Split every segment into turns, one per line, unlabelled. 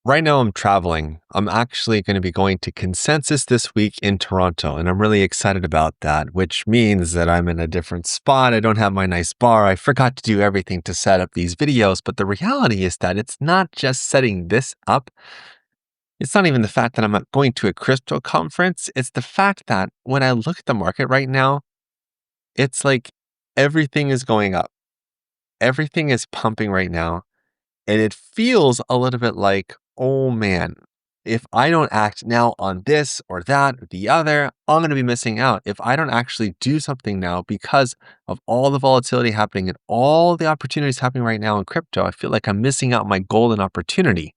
Right now, I'm traveling. I'm actually going to be going to Consensus this week in Toronto, and I'm really excited about that, which means that I'm in a different spot. I don't have my nice bar. I forgot to do everything to set up these videos, but the reality is that it's not just setting this up. It's not even the fact that I'm not going to a crypto conference. It's the fact that when I look at the market right now, it's like everything is going up. Everything is pumping right now. And it feels a little bit like, oh man, if I don't act now on this or that or the other, I'm going to be missing out. If I don't actually do something now because of all the volatility happening and all the opportunities happening right now in crypto, I feel like I'm missing out my golden opportunity.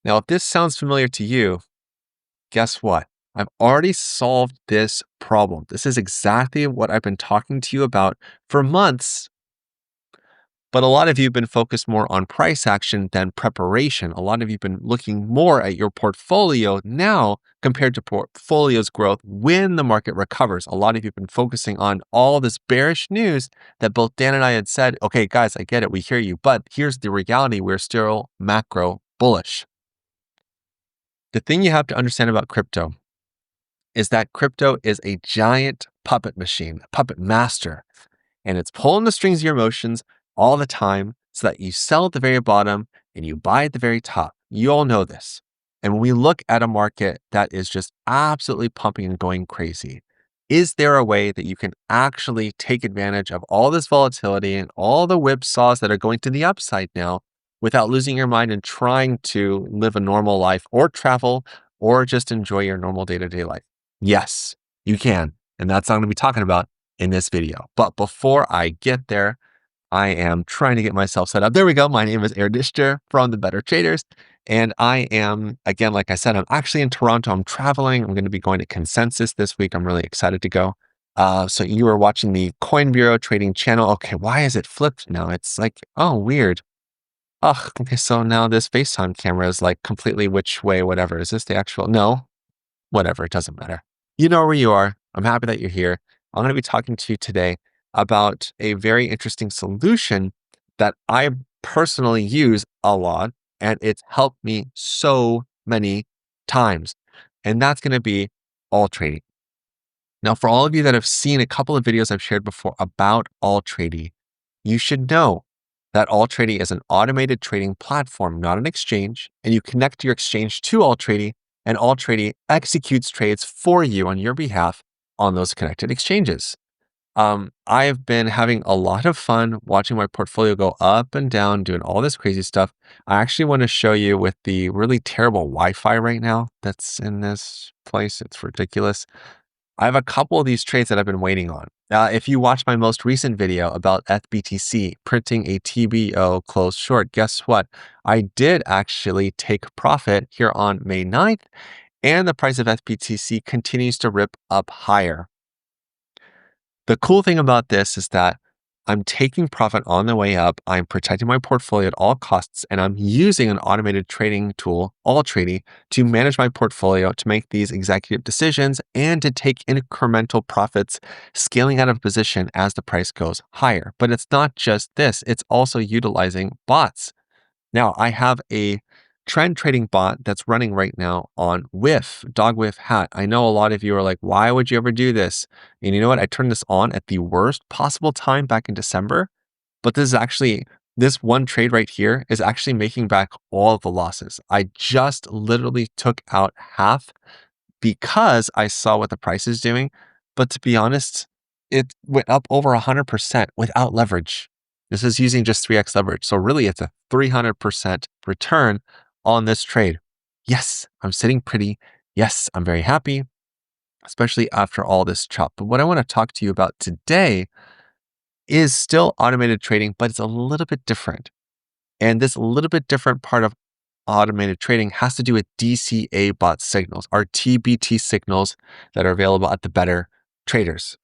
Now, if this sounds familiar to you, guess what? I've already solved this problem. This is exactly what I've been talking to you about for months. But a lot of you have been focused more on price action than preparation. A lot of you have been looking more at your portfolio now compared to portfolio's growth when the market recovers. A lot of you have been focusing on all this bearish news that both Dan and I had said, okay, guys, I get it. We hear you. But here's the reality. We're still macro bullish. The thing you have to understand about crypto is that crypto is a giant puppet machine, a puppet master. And it's pulling the strings of your emotions all the time so that you sell at the very bottom and you buy at the very top. You all know this. And when we look at a market that is just absolutely pumping and going crazy, is there a way that you can actually take advantage of all this volatility and all the whipsaws that are going to the upside now without losing your mind and trying to live a normal life or travel or just enjoy your normal day-to-day life? Yes, you can. And that's what I'm going to be talking about in this video. But before I get there, I am trying to get myself set up. There we go. My name is Erdischter from The Better Traders. And I am, again, like I said, I'm actually in Toronto. I'm traveling. I'm going to be going to Consensus this week. I'm really excited to go. So you are watching the Coin Bureau trading channel. Okay, why is it flipped now? It's like, oh, weird. Oh, okay, so now this FaceTime camera is like completely which way, whatever. Is this the actual? No, whatever. It doesn't matter. You know where you are. I'm happy that you're here. I'm going to be talking to you today about a very interesting solution that I personally use a lot, and it's helped me so many times. And that's going to be Altrady. Now, for all of you that have seen a couple of videos I've shared before about Altrady, you should know that Altrady is an automated trading platform, not an exchange, and you connect your exchange to Altrady, and Altrady executes trades for you on your behalf on those connected exchanges. I have been having a lot of fun watching my portfolio go up and down, doing all this crazy stuff. I actually want to show you with the really terrible Wi-Fi right now that's in this place. It's ridiculous. I have a couple of these trades that I've been waiting on. If you watch my most recent video about FBTC printing a TBO closed short, guess what? I did actually take profit here on May 9th, and the price of FBTC continues to rip up higher. The cool thing about this is that I'm taking profit on the way up. I'm protecting my portfolio at all costs, and I'm using an automated trading tool, Altrady, to manage my portfolio, to make these executive decisions, and to take incremental profits, scaling out of position as the price goes higher. But it's not just this, it's also utilizing bots. Now, I have a trend trading bot that's running right now on Whiff, Dog Whiff Hat. I know a lot of you are like, why would you ever do this? And you know what? I turned this on at the worst possible time back in December, but this one trade right here is actually making back all of the losses. I just literally took out half because I saw what the price is doing. But to be honest, it went up over 100% without leverage. This is using just 3x leverage. So really it's a 300% return on this trade. Yes, I'm sitting pretty. Yes, I'm very happy, especially after all this chop. But what I want to talk to you about today is still automated trading, but it's a little bit different. And this little bit different part of automated trading has to do with DCA bot signals, or TBT signals that are available at the Better Traders.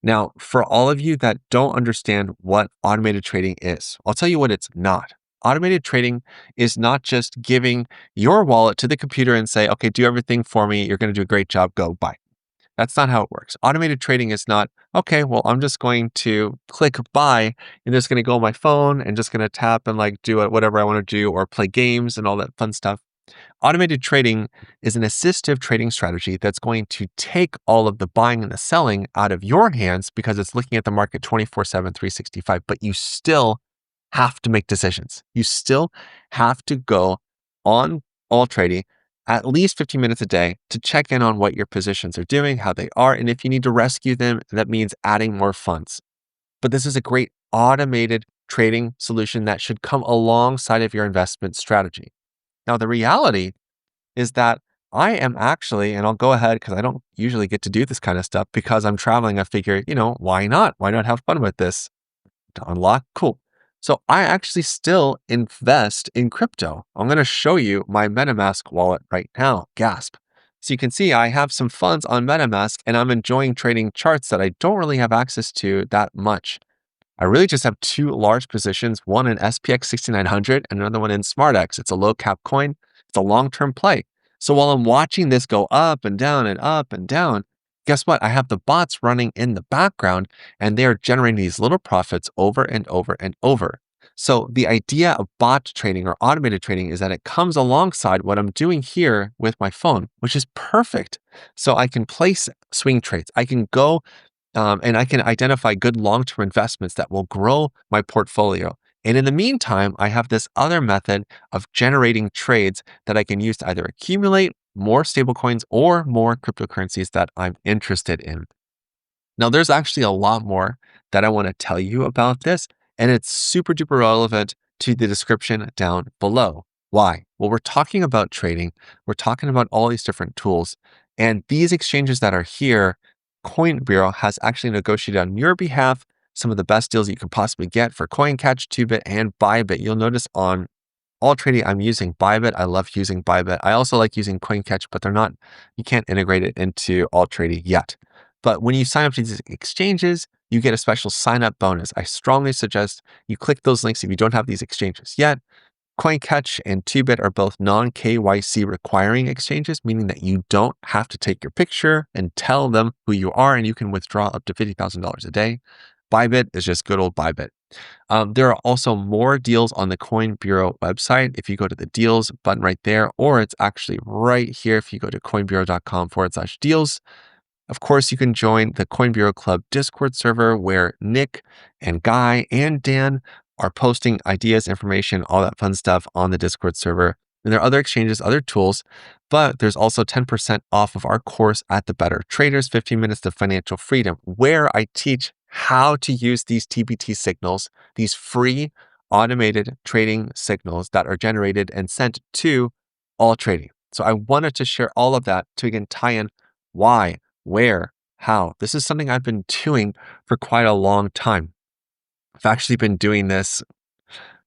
Now, for all of you that don't understand what automated trading is, I'll tell you what it's not. Automated trading is not just giving your wallet to the computer and say, okay, do everything for me. You're going to do a great job. Go buy. That's not how it works. Automated trading is not, okay, well, I'm just going to click buy and just going to go on my phone and just going to tap and like do whatever I want to do or play games and all that fun stuff. Automated trading is an assistive trading strategy that's going to take all of the buying and the selling out of your hands because it's looking at the market 24/7, 365, but you still have to make decisions. You still have to go on Altrady at least 15 minutes a day to check in on what your positions are doing, how they are, and if you need to rescue them, that means adding more funds. But this is a great automated trading solution that should come alongside of your investment strategy. Now, the reality is that I am actually, and I'll go ahead because I don't usually get to do this kind of stuff because I'm traveling. I figure, why not? Why not have fun with this? To unlock, cool. So I actually still invest in crypto. I'm going to show you my MetaMask wallet right now. Gasp. So you can see I have some funds on MetaMask and I'm enjoying trading charts that I don't really have access to that much. I really just have two large positions, one in SPX 6900 and another one in SmartX. It's a low cap coin. It's a long-term play. So while I'm watching this go up and down and up and down, guess what? I have the bots running in the background and they are generating these little profits over and over and over. So the idea of bot trading or automated trading is that it comes alongside what I'm doing here with my phone, which is perfect. So I can place swing trades. I can go and I can identify good long-term investments that will grow my portfolio. And in the meantime, I have this other method of generating trades that I can use to either accumulate more stablecoins or more cryptocurrencies that I'm interested in. Now, there's actually a lot more that I want to tell you about this, and it's super duper relevant to the description down below. Why? Well, we're talking about trading. We're talking about all these different tools. And these exchanges that are here, Coin Bureau has actually negotiated on your behalf some of the best deals you could possibly get for CoinCatch, 2Bit, and Bybit. You'll notice on Altrady, I'm using Bybit. I love using Bybit. I also like using CoinCatch, but you can't integrate it into Altrady yet. But when you sign up to these exchanges, you get a special sign up bonus. I strongly suggest you click those links if you don't have these exchanges yet. CoinCatch and 2Bit are both non-KYC requiring exchanges, meaning that you don't have to take your picture and tell them who you are, and you can withdraw up to $50,000 a day. Bybit is just good old Bybit. There are also more deals on the Coin Bureau website. If you go to the deals button right there, or it's actually right here if you go to coinbureau.com/deals. Of course, you can join the Coin Bureau Club Discord server where Nick and Guy and Dan are posting ideas, information, all that fun stuff on the Discord server. And there are other exchanges, other tools, but there's also 10% off of our course at the Better Traders, 15 Minutes to Financial Freedom, where I teach how to use these TBT signals, these free automated trading signals that are generated and sent to Altrady. So I wanted to share all of that to again tie in why, where, how. This is something I've been doing for quite a long time. I've actually been doing this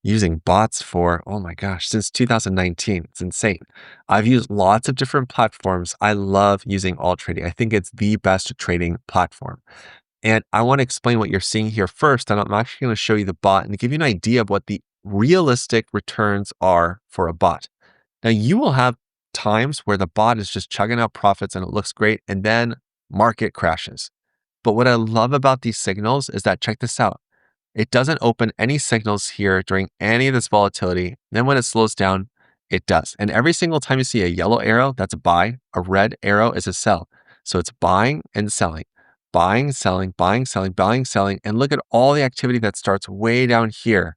using bots for, oh my gosh, since 2019. It's insane. I've used lots of different platforms. I love using Altrady. I think it's the best trading platform. And I want to explain what you're seeing here first. And I'm actually going to show you the bot and give you an idea of what the realistic returns are for a bot. Now, you will have times where the bot is just chugging out profits and it looks great, and then market crashes. But what I love about these signals is that, check this out. It doesn't open any signals here during any of this volatility. Then when it slows down, it does. And every single time you see a yellow arrow, that's a buy. A red arrow is a sell. So it's buying and selling, buying, selling, buying, selling, buying, selling. And look at all the activity that starts way down here.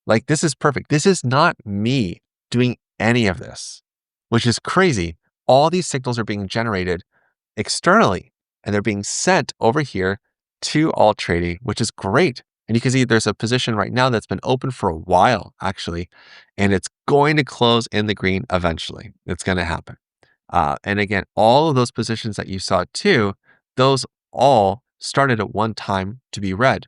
Like, this is perfect. This is not me doing any of this, which is crazy. All these signals are being generated externally and they're being sent over here to Altrady, which is great. And you can see there's a position right now that's been open for a while, actually, and it's going to close in the green eventually. It's going to happen. And again, all of those positions that you saw too, those all started at one time to be red.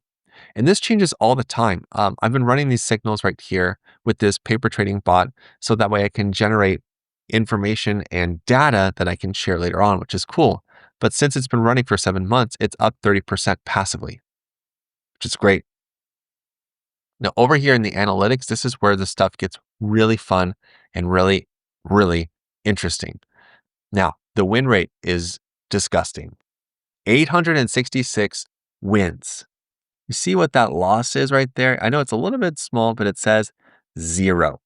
And this changes all the time. I've been running these signals right here with this paper trading bot, so that way I can generate information and data that I can share later on, which is cool. But since it's been running for 7 months, it's up 30% passively, which is great. Now, over here in the analytics, this is where the stuff gets really fun and really, really interesting. Now, the win rate is disgusting. 866 wins. You see what that loss is right there? I know it's a little bit small, but it says 0.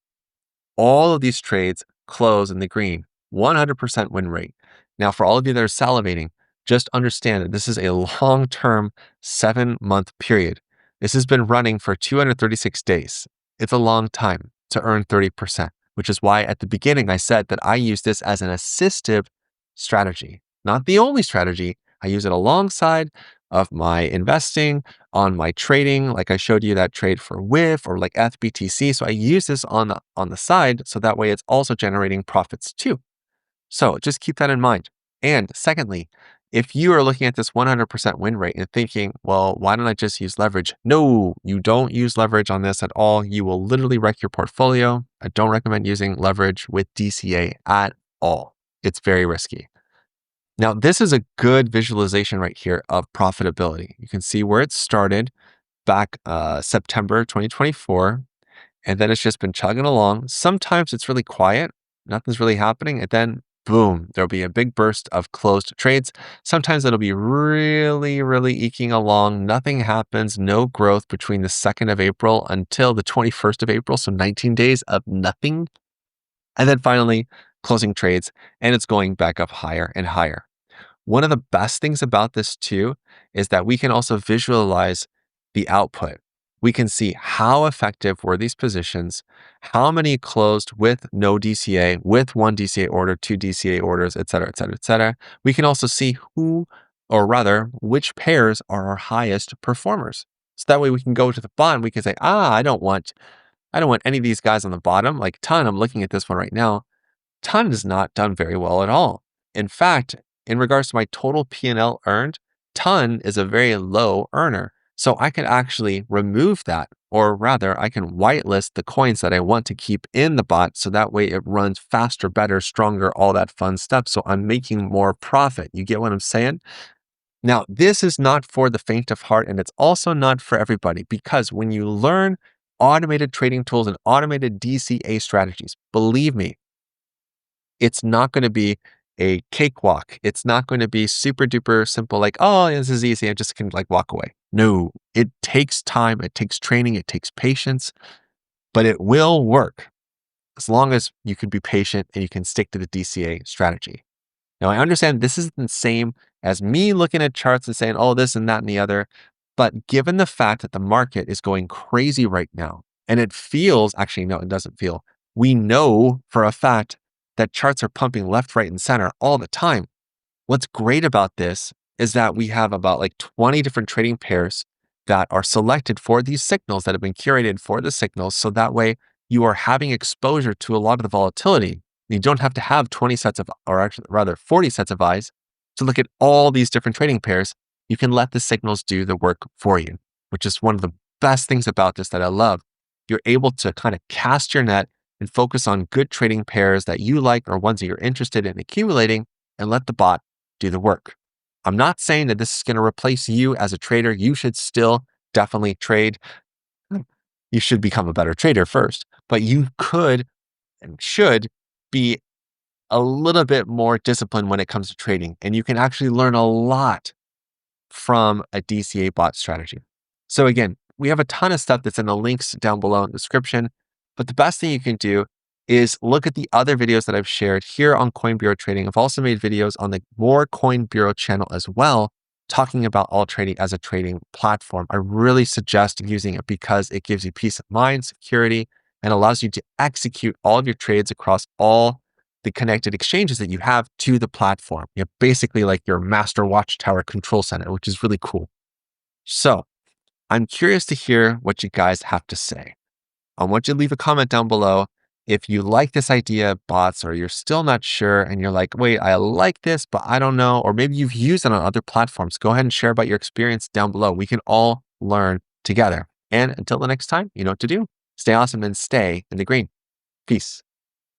All of these trades close in the green. 100% win rate. Now, for all of you that are salivating, just understand that this is a long-term 7-month period. This has been running for 236 days. It's a long time to earn 30%, which is why at the beginning I said that I use this as an assistive strategy, not the only strategy. I use it alongside of my investing, on my trading, like I showed you that trade for WIF or like FBTC. So I use this on the side, so that way it's also generating profits too. So just keep that in mind. And secondly, if you are looking at this 100% win rate and thinking, well, why don't I just use leverage? No, you don't use leverage on this at all. You will literally wreck your portfolio. I don't recommend using leverage with DCA at all. It's very risky. Now, this is a good visualization right here of profitability. You can see where it started back September 2024, and then it's just been chugging along. Sometimes it's really quiet, nothing's really happening, and then boom, there'll be a big burst of closed trades. Sometimes it'll be really, really eking along. Nothing happens, no growth between the 2nd of April until the 21st of April, so 19 days of nothing. And then finally, closing trades, and it's going back up higher and higher. One of the best things about this too is that we can also visualize the output. We can see how effective were these positions, how many closed with no DCA, with one DCA order, two DCA orders, et cetera, et cetera, et cetera. We can also see who, or rather, which pairs are our highest performers. So that way we can go to the bottom, we can say, I don't want any of these guys on the bottom. Like Ton, I'm looking at this one right now. Ton has not done very well at all. In fact, in regards to my total P&L earned, Ton is a very low earner. So I can actually remove that, or rather I can whitelist the coins that I want to keep in the bot. So that way it runs faster, better, stronger, all that fun stuff. So I'm making more profit. You get what I'm saying? Now, this is not for the faint of heart, and it's also not for everybody, because when you learn automated trading tools and automated DCA strategies, believe me, it's not going to be a cakewalk. It's not going to be super duper simple, like, oh, this is easy. I just can like walk away. No, it takes time. It takes training. It takes patience, but it will work as long as you can be patient and you can stick to the DCA strategy. Now, I understand this isn't the same as me looking at charts and saying, oh, this and that and the other. But given the fact that the market is going crazy right now, and it feels, actually, no, it doesn't feel. We know for a fact that charts are pumping left, right, and center all the time. What's great about this is that we have about like 20 different trading pairs that are selected for these signals, that have been curated for the signals. So that way you are having exposure to a lot of the volatility. You don't have to have 20 sets of, or actually rather 40 sets of eyes to look at all these different trading pairs. You can let the signals do the work for you, which is one of the best things about this that I love. You're able to kind of cast your net and focus on good trading pairs that you like or ones that you're interested in accumulating, and let the bot do the work. I'm not saying that this is going to replace you as a trader. You should still definitely trade. You should become a better trader first, but you could and should be a little bit more disciplined when it comes to trading. And you can actually learn a lot from a DCA bot strategy. So again, we have a ton of stuff that's in the links down below in the description, but the best thing you can do is look at the other videos that I've shared here on Coin Bureau Trading. I've also made videos on the More Coin Bureau channel as well, talking about Altrady as a trading platform. I really suggest using it because it gives you peace of mind, security, and allows you to execute all of your trades across all the connected exchanges that you have to the platform. You have basically like your master watchtower control center, which is really cool. So I'm curious to hear what you guys have to say. I want you to leave a comment down below. If you like this idea of bots, or you're still not sure and you're like, wait, I like this, but I don't know. Or maybe you've used it on other platforms. Go ahead and share about your experience down below. We can all learn together. And until the next time, you know what to do. Stay awesome and stay in the green. Peace.